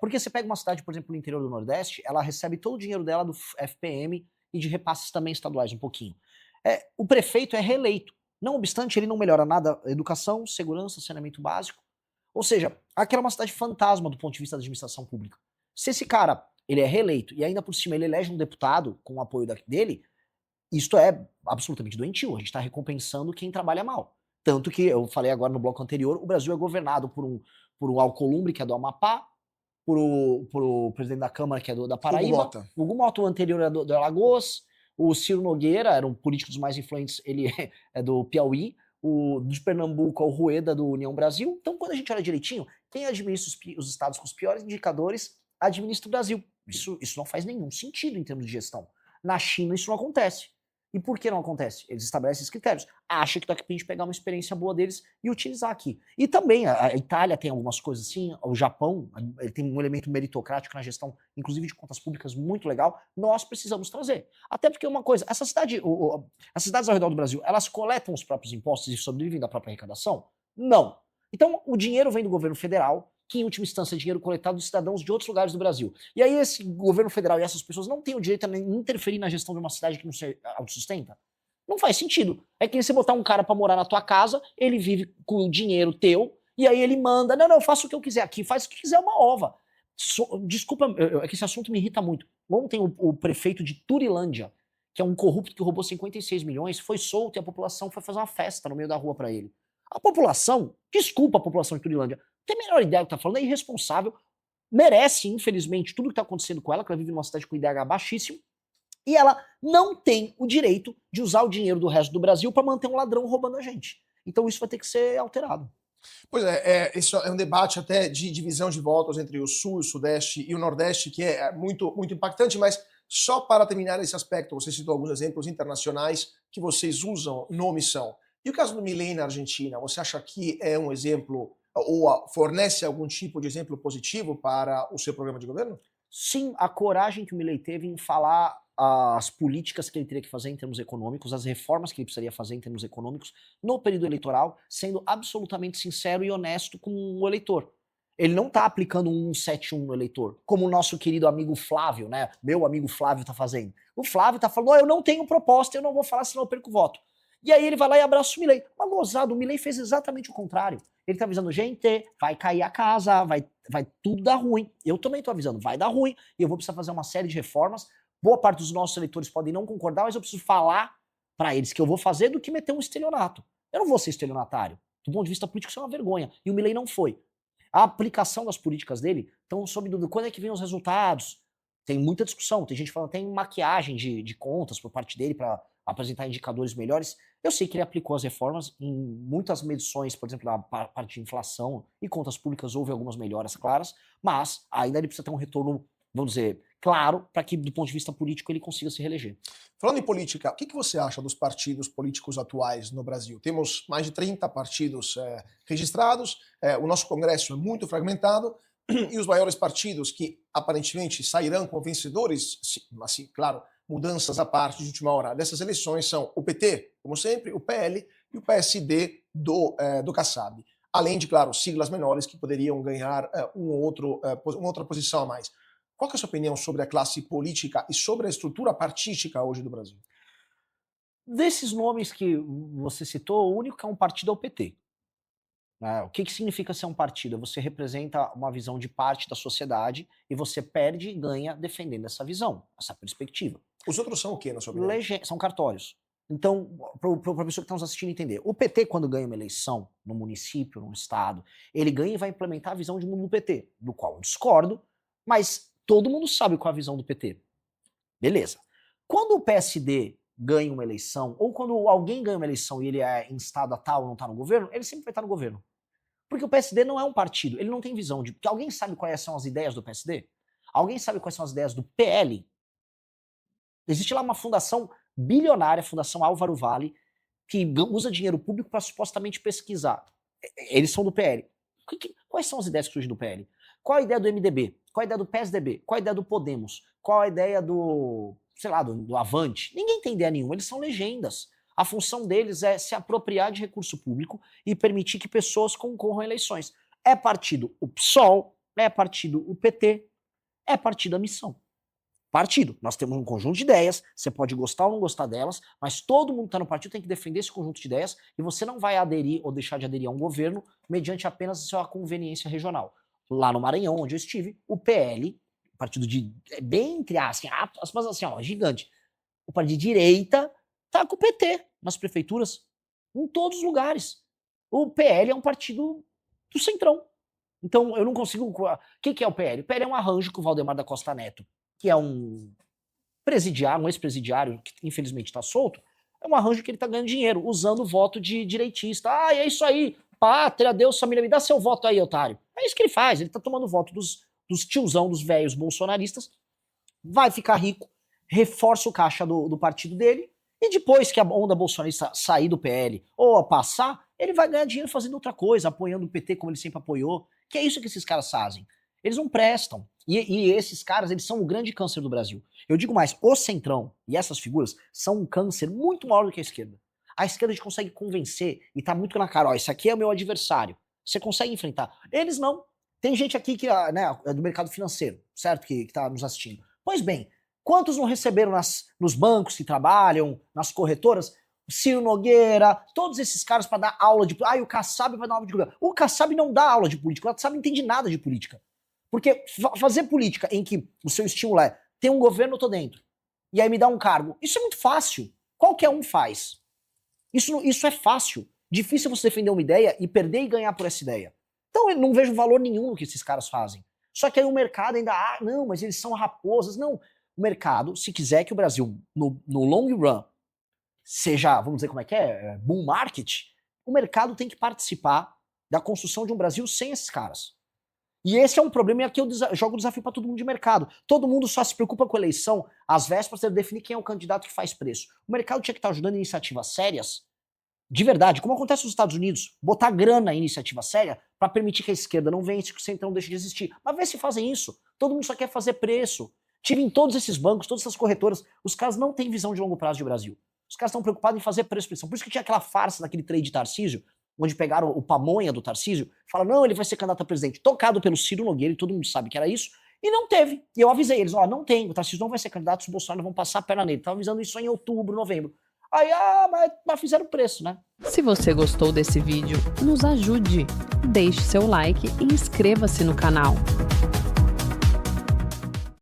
Porque você pega uma cidade, por exemplo, no interior do Nordeste, ela recebe todo o dinheiro dela do FPM e de repasses também estaduais, um pouquinho. O prefeito é reeleito. Não obstante, ele não melhora nada educação, segurança, saneamento básico. Ou seja, aquela é uma cidade fantasma do ponto de vista da administração pública. Se esse cara ele é reeleito e ainda por cima ele elege um deputado com o apoio dele, isto é absolutamente doentio. A gente está recompensando quem trabalha mal. Tanto que eu falei agora no bloco anterior, o Brasil é governado por um Alcolumbre, que é do Amapá, por o presidente da Câmara, que é da Hugo Paraíba, Mota. o Gumoto, o anterior é do Alagoas, o Ciro Nogueira, era um político dos mais influentes, ele é do Piauí, o de Pernambuco é o Rueda, do União Brasil. Então, quando a gente olha direitinho, quem administra os estados com os piores indicadores administra o Brasil. Isso não faz nenhum sentido em termos de gestão. Na China, isso não acontece. E por que não acontece? Eles estabelecem esses critérios. Acha que daqui a gente pegar uma experiência boa deles e utilizar aqui. E também a Itália tem algumas coisas assim, o Japão ele tem um elemento meritocrático na gestão, inclusive de contas públicas, muito legal. Nós precisamos trazer. Até porque uma coisa, as cidades ao redor do Brasil, elas coletam os próprios impostos e sobrevivem da própria arrecadação? Não. Então, o dinheiro vem do governo federal, que em última instância é dinheiro coletado dos cidadãos de outros lugares do Brasil. E aí esse governo federal e essas pessoas não têm o direito a interferir na gestão de uma cidade que não se autossustenta? Não faz sentido. É que você botar um cara pra morar na tua casa, ele vive com o dinheiro teu, e aí ele manda, não, eu faço o que eu quiser aqui, faz o que quiser uma ova. Desculpa, é que esse assunto me irrita muito. Ontem o prefeito de Turilândia, que é um corrupto que roubou 56 milhões, foi solto e a população foi fazer uma festa no meio da rua pra ele. A população, desculpa a população de Turilândia, não tem a menor ideia do que tá falando, é irresponsável, merece, infelizmente, tudo que tá acontecendo com ela, que ela vive numa cidade com IDH baixíssimo, e ela não tem o direito de usar o dinheiro do resto do Brasil para manter um ladrão roubando a gente. Então isso vai ter que ser alterado. Pois é, isso é um debate até de divisão de votos entre o Sul, o Sudeste e o Nordeste, que é muito, muito impactante, mas só para terminar esse aspecto, você citou alguns exemplos internacionais que vocês usam na omissão. E o caso do Milei na Argentina, você acha que é um exemplo ou fornece algum tipo de exemplo positivo para o seu programa de governo? Sim, a coragem que o Milei teve em falar as políticas que ele teria que fazer em termos econômicos, as reformas que ele precisaria fazer em termos econômicos no período eleitoral, sendo absolutamente sincero e honesto com o eleitor. Ele não está aplicando um 171 no eleitor, como o nosso querido amigo Flávio, né? Meu amigo Flávio está fazendo. O Flávio está falando, eu não tenho proposta, eu não vou falar, senão eu perco o voto. E aí ele vai lá e abraça o Milei. Mas gozado, o Milei fez exatamente o contrário. Ele tá avisando, gente, vai cair a casa, vai tudo dar ruim. Eu também tô avisando, vai dar ruim, e eu vou precisar fazer uma série de reformas. Boa parte dos nossos eleitores podem não concordar, mas eu preciso falar para eles que eu vou fazer do que meter um estelionato. Eu não vou ser estelionatário. Do ponto de vista político, isso é uma vergonha. E o Milei não foi. A aplicação das políticas dele estão sob dúvida. Quando é que vem os resultados? Tem muita discussão. Tem gente falando, tem maquiagem de contas por parte dele para apresentar indicadores melhores. Eu sei que ele aplicou as reformas em muitas medições, por exemplo, na parte de inflação e contas públicas houve algumas melhoras claras, mas ainda ele precisa ter um retorno, vamos dizer, claro, para que do ponto de vista político ele consiga se reeleger. Falando em política, o que você acha dos partidos políticos atuais no Brasil? Temos mais de 30 partidos registrados, o nosso Congresso é muito fragmentado, e os maiores partidos que aparentemente sairão como vencedores, assim, claro, mudanças à parte de última hora dessas eleições são o PT, como sempre, o PL e o PSD do Kassab. Além de, claro, siglas menores que poderiam ganhar uma outra posição a mais. Qual que é a sua opinião sobre a classe política e sobre a estrutura partítica hoje do Brasil? Desses nomes que você citou, o único que é um partido é o PT. Né? O que, que significa ser um partido? Você representa uma visão de parte da sociedade e você perde e ganha defendendo essa visão, essa perspectiva. Os outros são o quê, na sua opinião? São cartórios. Então, para a pessoa que está nos assistindo entender, o PT, quando ganha uma eleição no município, no estado, ele ganha e vai implementar a visão de mundo do PT, do qual eu discordo, mas todo mundo sabe qual é a visão do PT. Beleza. Quando o PSD ganha uma eleição, ou quando alguém ganha uma eleição e ele é instado a tal ou não está no governo, ele sempre vai estar no governo. Porque o PSD não é um partido, ele não tem visão de... Porque alguém sabe quais são as ideias do PSD? Alguém sabe quais são as ideias do PL? Existe lá uma fundação bilionária, a Fundação Álvaro Vale, que usa dinheiro público para supostamente pesquisar. Eles são do PL. Quais são as ideias que surgem do PL? Qual a ideia do MDB? Qual a ideia do PSDB? Qual a ideia do Podemos? Qual a ideia do, sei lá, do Avante? Ninguém tem ideia nenhuma, eles são legendas. A função deles é se apropriar de recurso público e permitir que pessoas concorram a eleições. É partido o PSOL, é partido o PT, é partido a missão. Partido. Nós temos um conjunto de ideias, você pode gostar ou não gostar delas, mas todo mundo que está no partido tem que defender esse conjunto de ideias e você não vai aderir ou deixar de aderir a um governo mediante apenas a sua conveniência regional. Lá no Maranhão, onde eu estive, o PL, partido de, bem entre aspas, assim, ó, gigante, o partido de direita tá com o PT nas prefeituras, em todos os lugares. O PL é um partido do centrão. Então eu não consigo... O que é o PL? O PL é um arranjo com o Valdemar da Costa Neto, que é um presidiário, um ex-presidiário que infelizmente está solto, é um arranjo que ele está ganhando dinheiro, usando o voto de direitista. Ah, é isso aí, pátria, Deus, família, me dá seu voto aí, otário. É isso que ele faz, ele está tomando voto dos tiozão, dos velhos bolsonaristas, vai ficar rico, reforça o caixa do partido dele, e depois que a onda bolsonarista sair do PL ou passar, ele vai ganhar dinheiro fazendo outra coisa, apoiando o PT como ele sempre apoiou, que é isso que esses caras fazem. Eles não prestam. E esses caras, eles são o grande câncer do Brasil. Eu digo mais, o centrão e essas figuras são um câncer muito maior do que a esquerda. A esquerda a gente consegue convencer e tá muito na cara, ó, esse aqui é o meu adversário. Você consegue enfrentar. Eles não. Tem gente aqui que é do mercado financeiro, certo? Que tá nos assistindo. Pois bem, quantos não receberam nos bancos que trabalham, nas corretoras? Ciro Nogueira, todos esses caras para dar aula de... o Kassab vai dar aula de... O Kassab não dá aula de política, o Kassab não entende nada de política. Porque fazer política em que o seu estímulo é ter um governo, eu tô dentro, e aí me dá um cargo, isso é muito fácil. Qualquer um faz. Isso é fácil. Difícil você defender uma ideia e perder e ganhar por essa ideia. Então eu não vejo valor nenhum no que esses caras fazem. Só que aí o mercado ainda, não, mas eles são raposas. Não, o mercado, se quiser que o Brasil, no long run, seja, vamos dizer como é que é, bull market, o mercado tem que participar da construção de um Brasil sem esses caras. E esse é um problema, e aqui eu jogo o desafio para todo mundo de mercado. Todo mundo só se preocupa com a eleição às vésperas de definir quem é o candidato que faz preço. O mercado tinha que estar ajudando iniciativas sérias, de verdade, como acontece nos Estados Unidos, botar grana em iniciativa séria para permitir que a esquerda não vença e que o centrão deixe de existir. Mas vê se fazem isso. Todo mundo só quer fazer preço. Tirem todos esses bancos, todas essas corretoras. Os caras não têm visão de longo prazo de Brasil. Os caras estão preocupados em fazer preço. Por isso que tinha aquela farsa daquele trade de Tarcísio, onde pegaram o pamonha do Tarcísio, falaram, não, ele vai ser candidato a presidente, tocado pelo Ciro Nogueira, e todo mundo sabe que era isso, e não teve. E eu avisei eles, não tem, o Tarcísio não vai ser candidato, os Bolsonaro vão passar a perna nele. Tava avisando isso em outubro, novembro. Aí, mas fizeram preço, né? Se você gostou desse vídeo, nos ajude. Deixe seu like e inscreva-se no canal.